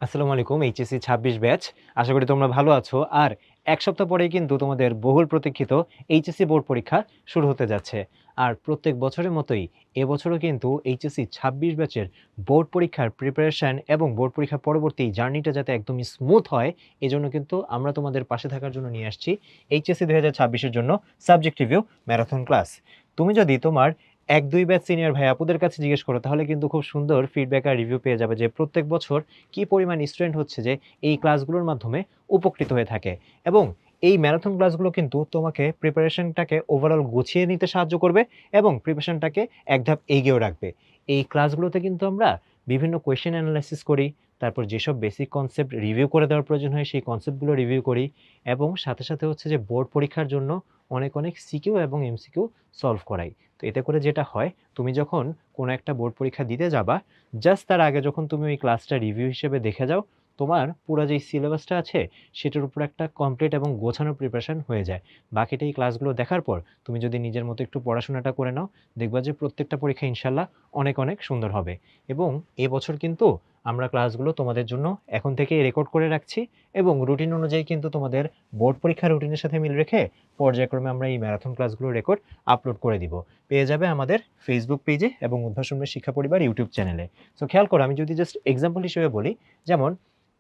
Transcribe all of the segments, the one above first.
আসসালামু আলাইকুম। HSC ২৬ batch. আশা করি তোমরা ভালো আছো। আর ১ সপ্তাহ পরেই কিন্তু তোমাদের বহুল প্রতীক্ষিত এইচএসসি বোর্ড পরীক্ষা শুরু হতে যাচ্ছে। আর প্রত্যেক বছরের মতোই এবছরও কিন্তু এইচএসসি ২৬ ব্যাচের বোর্ড পরীক্ষার প্রিপারেশন এবং বোর্ড পরীক্ষা পরবর্তী জার্নিটা যাতে একদমই স্মুথ হয়, এজন্য কিন্তু আমরা তোমাদের পাশে থাকার জন্য নিয়ে আসছি এইচএসসি ২০২৬ এর জন্য সাবজেক্ট রিভিউ ম্যারাথন ক্লাস। তুমি যদি তোমার ১-২ ব্যাচ সিনিয়র ভাই আপুদের কাছে জিজ্ঞেস করো, তাহলে কিন্তু খুব সুন্দর ফিডব্যাক আর রিভিউ পেয়ে যাবে যে প্রত্যেক বছর কি পরিমাণ স্টুডেন্ট হচ্ছে যে এই ক্লাসগুলোর মাধ্যমে উপকৃত হয়ে থাকে। এবং এই ম্যারাথন ক্লাসগুলো কিন্তু তোমাকে প্রিপারেশনটাকে ওভারঅল গুছিয়ে নিতে সাহায্য করবে এবং প্রিপারেশনটাকে এক ধাপ এগিয়েও রাখবে। এই ক্লাসগুলোতে কিন্তু আমরা বিভিন্ন কোয়েশ্চেন অ্যানালাইসিস করি, তারপর যেসব বেসিক কনসেপ্ট রিভিউ করে দেওয়ার প্রয়োজন হয় সেই কনসেপ্টগুলো রিভিউ করি, এবং সাথে সাথে হচ্ছে যে বোর্ড পরীক্ষার জন্য অনেক অনেক সিকিউ এবং এমসিকিউ সলভ করাই। তো এতে করে যেটা হয়, তুমি যখন কোনো একটা বোর্ড পরীক্ষা দিতে যাবা, জাস্ট তার আগে যখন তুমি ওই ক্লাসটা রিভিউ হিসেবে দেখে যাও, তোমার পুরো যেই সিলেবাসটা আছে সেটার উপর একটা কমপ্লিট এবং গোছানো প্রিপারেশন হয়ে যায়। বাকিটা এই ক্লাসগুলো দেখার পর তুমি যদি নিজের মতো একটু পড়াশোনাটা করে নাও, দেখবা যে প্রত্যেকটা পরীক্ষা ইনশাল্লাহ অনেক অনেক সুন্দর হবে। এবং এবছর কিন্তু আমরা ক্লাসগুলো তোমাদের জন্য এখন থেকেই রেকর্ড করে রাখছি, এবং রুটিন অনুযায়ী কিন্তু তোমাদের বোর্ড পরীক্ষার রুটিনের সাথে মিল রেখে পর্যায়ক্রমে আমরা এই ম্যারাথন ক্লাসগুলো রেকর্ড আপলোড করে দিব। পেয়ে যাবে আমাদের ফেসবুক পেজে এবং উদ্ভাসন শিক্ষা পরিবার ইউটিউব চ্যানেলে। সো খেয়াল করো, আমি যদি জাস্ট এক্সাম্পল হিসেবে বলি, যেমন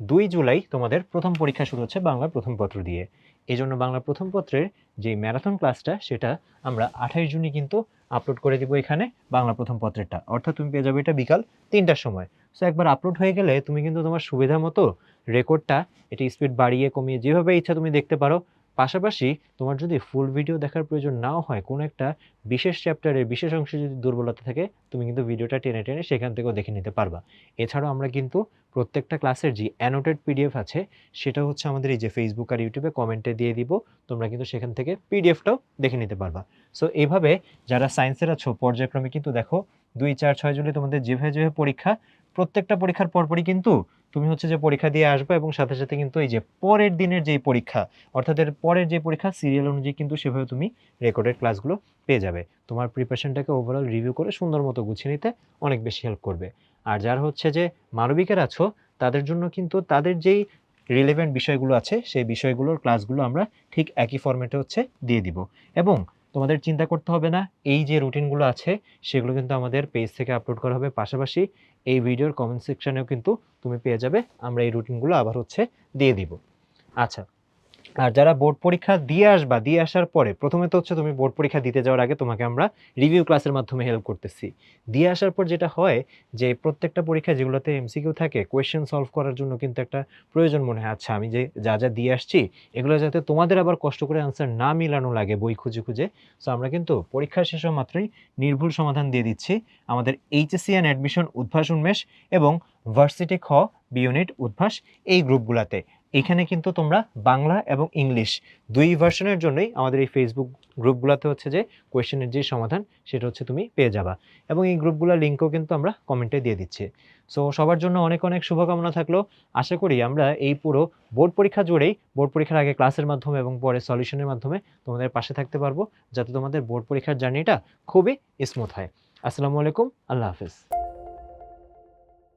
২ জুলাই তোমাদের প্রথম পরীক্ষা শুরু হচ্ছে বাংলা প্রথম পত্র দিয়ে। এজন্য বাংলা প্রথম পত্রের যে ম্যারাথন ক্লাসটা সেটা আমরা ২৮ জুনই কিন্তু আপলোড করে দিব এখানে, বাংলা প্রথম পত্রেরটা। অর্থাৎ তুমি পেয়ে যাবে এটা বিকাল ৩টার সময়। সো একবার আপলোড হয়ে গেলে তুমি কিন্তু তোমার সুবিধা মতো রেকর্ডটা, এটা স্পিড বাড়িয়ে কমিয়ে যেভাবে ইচ্ছা তুমি দেখতে পারো। পাশাপাশি তোমার যদি ফুল ভিডিও দেখার প্রয়োজন নাও হয়, কোনো একটা বিশেষ চ্যাপ্টারের বিশেষ অংশে যদি দুর্বলতা থাকে, তুমি কিন্তু ভিডিওটা টেনে টেনে সেখান থেকেও দেখে নিতে পারবা। এছাড়াও আমরা কিন্তু প্রত্যেকটা ক্লাসের যে অ্যানোটেড পিডিএফ আছে সেটা হচ্ছে আমাদের এই যে ফেসবুক আর ইউটিউবে কমেন্টে দিয়ে দিব। তোমরা কিন্তু সেখান থেকে পিডিএফটাও দেখে নিতে পারবা। সো এইভাবে যারা সায়েন্সের আছো পর্যায়ক্রমে কিন্তু দেখো ২, ৪, ৬ জুলাই তোমাদের যেভাবে যেভাবে পরীক্ষা, প্রত্যেকটা পরীক্ষার পরপরই কিন্তু তুমি হচ্ছে যে পরীক্ষা দিয়ে আসবে, এবং সাথে সাথে কিন্তু এই যে পরের দিনের যেই পরীক্ষা, অর্থাৎ এর পরের যে পরীক্ষা সিরিয়াল অনুযায়ী কিন্তু সেভাবে তুমি রেকর্ডেড ক্লাসগুলো পেয়ে যাবে। তোমার প্রিপারেশনটাকে ওভারঅল রিভিউ করে সুন্দর মতো গুছিয়ে নিতে অনেক বেশি হেল্প করবে। আর যারা হচ্ছে যে মানবিকের আছো, তাদের জন্য কিন্তু তাদের যেই রিলেভেন্ট বিষয়গুলো আছে সেই বিষয়গুলোর ক্লাসগুলো আমরা ঠিক একই ফরম্যাটে হচ্ছে দিয়ে দিব। এবং তোমাদের চিন্তা করতে হবে না, এই যে রুটিনগুলো আছে সেগুলো কিন্তু আমাদের পেজ থেকে আপলোড করা হবে। পাশাপাশি এই ভিডিওর কমেন্ট সেকশনেও কিন্তু তুমি পেয়ে যাবে, আমরা এই রুটিনগুলো আবার হচ্ছে দিয়ে দিব। আচ্ছা, আর যারা বোর্ড পরীক্ষা দিয়ে আসবা, দিয়ে আসার পরে প্রথমে তো হচ্ছে তুমি বোর্ড পরীক্ষা দিতে যাওয়ার আগে তোমাকে আমরা রিভিউ ক্লাসের মাধ্যমে হেল্প করতেছি। দিয়ে আসার পর যেটা হয় যে প্রত্যেকটা পরীক্ষা যেগুলোতে এমসিকিউ থাকে, কোয়েশ্চেন সলভ করার জন্য কিন্তু একটা প্রয়োজন মনে হয়, আচ্ছা আমি যে যা যা দিয়ে আসছি এগুলো যাতে তোমাদের আবার কষ্ট করে আনসার না মিলানো লাগে বই খুঁজে খুঁজে। সো আমরা কিন্তু পরীক্ষার শেষ হওয়া মাত্রই নির্ভুল সমাধান দিয়ে দিচ্ছি আমাদের এইচএসসি অ্যান্ড অ্যাডমিশন উদ্ভাস উন্মেষ এবং ভার্সিটি খ বি ইউনিট উদ্ভাস এই গ্রুপগুলোতে। এখানে কিন্তু তোমরা বাংলা এবং ইংলিশ ২ ভার্সনের জন্যই আমাদের এই ফেসবুক গ্রুপগুলোতে হচ্ছে যে কোয়েশ্চেনের যে সমাধান সেটা হচ্ছে তুমি পেয়ে যাবা, এবং এই গ্রুপগুলোর লিঙ্কও কিন্তু আমরা কমেন্টে দিয়ে দিচ্ছি। সো সবার জন্য অনেক অনেক শুভকামনা থাকলো। আশা করি আমরা এই পুরো বোর্ড পরীক্ষা জুড়েই, বোর্ড পরীক্ষার আগে ক্লাসের মাধ্যমে এবং পরে সলিউশনের মাধ্যমে তোমাদের পাশে থাকতে পারবো, যাতে তোমাদের বোর্ড পরীক্ষার জার্নিটা খুবই স্মুথ হয়। আসসালামু আলাইকুম, আল্লাহ হাফেজ।